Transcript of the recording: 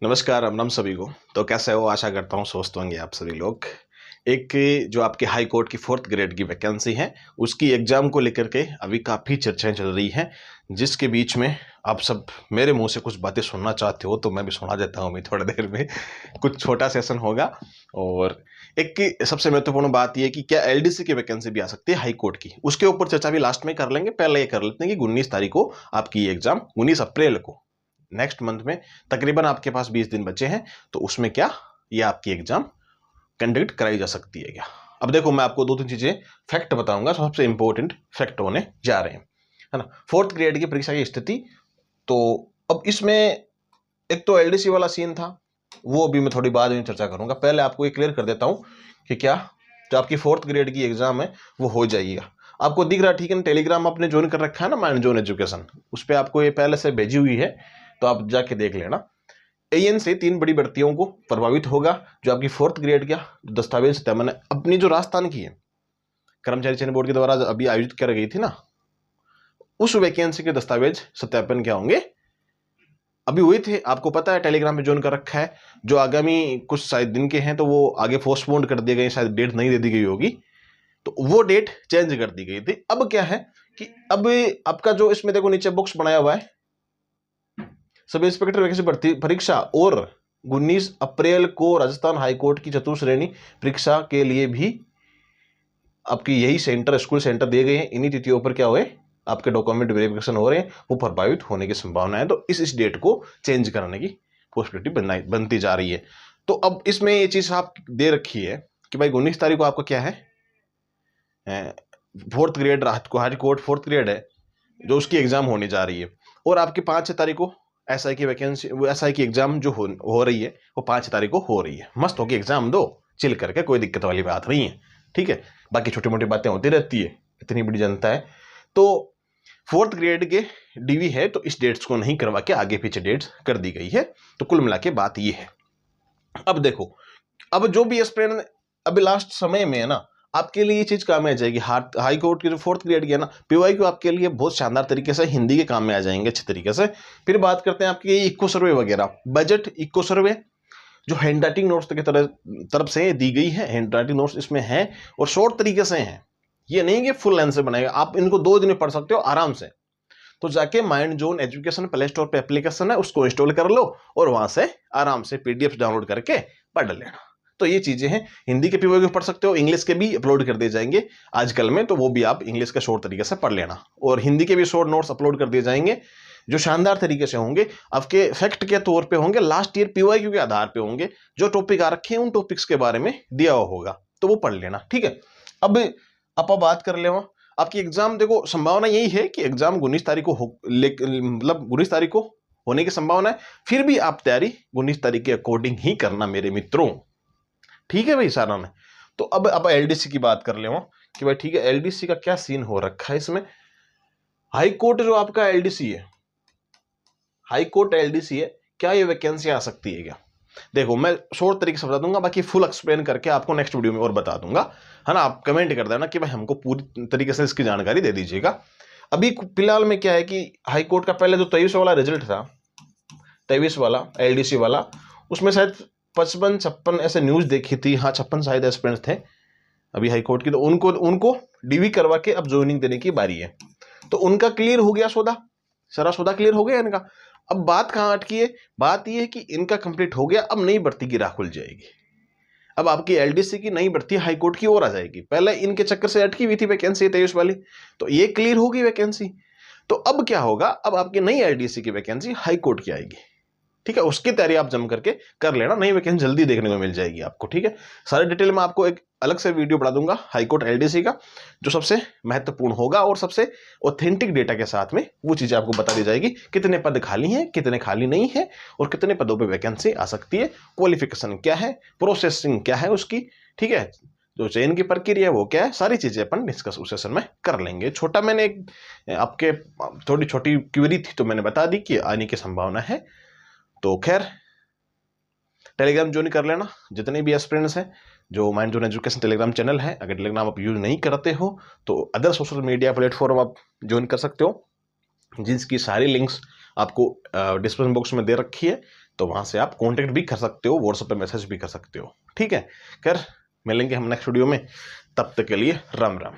नमस्कार, राम राम सभी को। तो कैसे हो? आशा करता हूँ स्वस्थ होंगे आप सभी लोग। एक जो आपके हाई कोर्ट की 4th ग्रेड की वैकेंसी है, उसकी एग्जाम को लेकर के अभी काफ़ी चर्चाएं चल रही हैं, जिसके बीच में आप सब मेरे मुंह से कुछ बातें सुनना चाहते हो तो मैं भी सुना देता हूँ। मैं थोड़ी देर में कुछ छोटा सेशन होगा। और एक सबसे महत्वपूर्ण बात यह कि क्या एलडीसी की वैकेंसी भी आ सकती है हाई कोर्ट की, उसके ऊपर चर्चा भी लास्ट में कर लेंगे। पहले ये कर लेते हैं कि 19 तारीख को आपकी एग्जाम 19 अप्रैल को नेक्स्ट मंथ में तकरीबन आपके पास 20 दिन बचे हैं, तो उसमें क्या ये आपकी एग्जाम कंडक्ट कराई जा सकती है क्या? अब देखो, मैं आपको दो तीन चीजें फैक्ट बताऊंगा, सबसे इंपॉर्टेंट फैक्ट होने जा रहे हैं, है ना। 4th ग्रेड की परीक्षा की स्थिति। तो अब इसमें एक तो एलडीसी वाला सीन था, वो अभी मैं थोड़ी बाद में चर्चा करूंगा। पहले आपको ये क्लियर कर देता हूं कि क्या जो आपकी 4th ग्रेड की एग्जाम है वो हो जाएगा। आपको दिख रहा, ठीक है, टेलीग्राम आपने ज्वाइन कर रखा है ना, माइंड जोन एजुकेशन, उस पर आपको ये पहले से भेजी हुई है, तो आप जाके देख लेना। एएन से 3 बड़ी भर्तियों को प्रभावित होगा। जो आपकी 4th ग्रेड का दस्तावेज सत्यापन है, अपनी जो राजस्थान की है, कर्मचारी चयन बोर्ड के द्वारा अभी आयोजित कर गई थी ना, उस वैकेंसी के दस्तावेज सत्यापन क्या होंगे अभी हुए थे। आपको पता है, टेलीग्राम में ज्वाइन कर रखा है। जो आगामी कुछ शायद दिन के हैं तो वो आगे पोस्टपोन कर दिए गए, शायद डेट नहीं दे दी गई होगी, तो वो डेट चेंज कर दी गई थी। अब क्या है कि अब आपका जो इसमें देखो नीचे बॉक्स बनाया हुआ है, सब इंस्पेक्टर वैकेंसी भर्ती परीक्षा, और 19 अप्रैल को राजस्थान हाईकोर्ट की चतुश्रेणी परीक्षा के लिए भी आपकी यही सेंटर, स्कूल सेंटर दिए गए हैं। इन्हीं तिथियों पर क्या हुए, आपके डॉक्यूमेंट वेरिफिकेशन हो रहे हैं, वो प्रभावित होने की संभावना है। तो इस डेट को चेंज करने की पॉसिबिलिटी बनती जा रही है। तो अब इसमें ये चीज आप दे रखी है कि भाई 19 तारीख को आपका क्या है, 4th ग्रेड राहत को हाई कोर्ट 4th ग्रेड है जो उसकी एग्जाम होने जा रही है। और आपकी 5 तारीख को एसआई की वैकेंसी, एसआई की एग्जाम जो हो रही है वो 5 तारीख को हो रही है। मस्त होगी एग्जाम दो, चिल करके, कोई दिक्कत वाली बात नहीं है, ठीक है। बाकी छोटी मोटी बातें होती रहती है, इतनी बड़ी जनता है। तो 4th ग्रेड के डीवी है, तो इस डेट्स को नहीं करवा के आगे पीछे डेट्स कर दी गई है। तो कुल मिला के बात ये है। अब देखो, अब जो भी एस्पिरेंट अभी लास्ट समय में है ना, आपके लिए ये चीज काम में आ जाएगी। हाई कोर्ट की जो 4th ग्रेड की है ना, पीवाई को आपके लिए बहुत शानदार तरीके से हिंदी के काम में आ जाएंगे अच्छे तरीके से। फिर बात करते हैं आपके इको सर्वे वगैरह, बजट इको सर्वे जो हैंड राइटिंग नोट्स की तरफ से दी गई है, हैंड राइटिंग नोट्स इसमें है और शॉर्ट तरीके से हैं। ये नहीं कि फुल लेंथ से बनाएगा, आप इनको 2 दिन में पढ़ सकते हो आराम से। तो जाके mind zone education play store पे एप्लीकेशन है, उसको इंस्टॉल कर लो और वहां से आराम से पीडीएफ डाउनलोड करके पढ़ लेना। तो ये चीजें हैं, हिंदी के पीओ पढ़ सकते हो, इंग्लिश के भी अपलोड कर दिए जाएंगे आजकल में, तो वो भी आप इंग्लिश का शॉर्ट तरीके से पढ़ लेना। और हिंदी के भी शॉर्ट नोट्स अपलोड कर दिए जाएंगे जो शानदार तरीके से होंगे, आपके फैक्ट के तौर पे होंगे, लास्ट ईयर पीवाईक्यू के आधार पे होंगे। जो टॉपिक आ रखे हैं उन टॉपिक्स के बारे में दिया हुआ होगा, तो वो पढ़ लेना, ठीक है। अब आप बात कर ले, आपकी एग्जाम देखो, संभावना यही है कि एग्जाम 19 तारीख को मतलब 19 तारीख को होने की संभावना है। फिर भी आप तैयारी 19 तारीख के अकॉर्डिंग ही करना मेरे मित्रों, ठीक है भाई सारा में। तो अब एलडीसी की बात कर ले कि भाई ठीक है, एलडीसी का क्या सीन हो रखा है इसमें। हाई कोर्ट जो आपका एलडीसी है, हाई कोर्ट एलडीसी है, क्या ये वैकेंसी आ सकती है क्या? देखो, मैं शॉर्ट तरीके से बता दूंगा, बाकी फुल एक्सप्लेन करके आपको नेक्स्ट वीडियो में और बता दूंगा, है ना। आप कमेंट कर देना कि भाई हमको पूरी तरीके से इसकी जानकारी दे दीजिएगा। अभी फिलहाल में क्या है कि हाई कोर्ट का पहले जो 23 वाला रिजल्ट था, 23 वाला एलडीसी वाला, उसमें शायद 55-56 ऐसे न्यूज देखी थी, हाँ 56 शायद एस्पिरेंट्स थे अभी हाई कोर्ट की। तो उनको डीवी करवा के अब ज्वाइनिंग देने की बारी है। तो उनका क्लियर हो गया सौदा, सारा सौदा क्लियर हो गया इनका। अब बात कहां अटकी है, बात यह है कि इनका कंप्लीट हो गया, अब नई भर्ती की राह खुल जाएगी। अब आपकी एलडीसी की नई भर्ती हाईकोर्ट की ओर आ जाएगी। पहले इनके चक्कर से अटकी हुई थी वैकेंसी 23 वाली, तो ये क्लियर होगी वैकेंसी। तो अब क्या होगा, अब आपकी नई एलडीसी की वैकेंसी हाईकोर्ट की आएगी, ठीक है। उसकी तैयारी आप जम करके कर लेना, नई वैकेंसी जल्दी देखने को मिल जाएगी आपको, ठीक है। सारे डिटेल में आपको एक अलग से वीडियो बना दूंगा हाईकोर्ट एलडीसी का, जो सबसे महत्वपूर्ण होगा और सबसे ऑथेंटिक डेटा के साथ में वो चीजें आपको बता दी जाएगी। कितने पद खाली हैं, कितने खाली नहीं है, और कितने पदों पे वैकेंसी आ सकती है, क्वालिफिकेशन क्या है, प्रोसेसिंग क्या है उसकी, ठीक है, जो चयन की प्रक्रिया है वो क्या है, सारी चीजें अपन डिस्कस उस सेशन में कर लेंगे। छोटा मैंने एक आपके थोड़ी छोटी क्वेरी थी तो मैंने बता दी कि आने की संभावना है। तो खैर, टेलीग्राम ज्वाइन कर लेना जितने भी एस्पिरेंट्स हैं, जो mind zone education Telegram channel है। अगर टेलीग्राम आप यूज नहीं करते हो तो अदर सोशल मीडिया प्लेटफॉर्म आप ज्वाइन कर सकते हो, जिसकी सारी लिंक्स आपको डिस्क्रिप्शन बॉक्स में दे रखी है, तो वहां से आप कांटेक्ट भी कर सकते हो, व्हाट्सएप पे मैसेज भी कर सकते हो। ठीक है, खैर मिलेंगे हम नेक्स्ट वीडियो में, तब तक के लिए राम राम।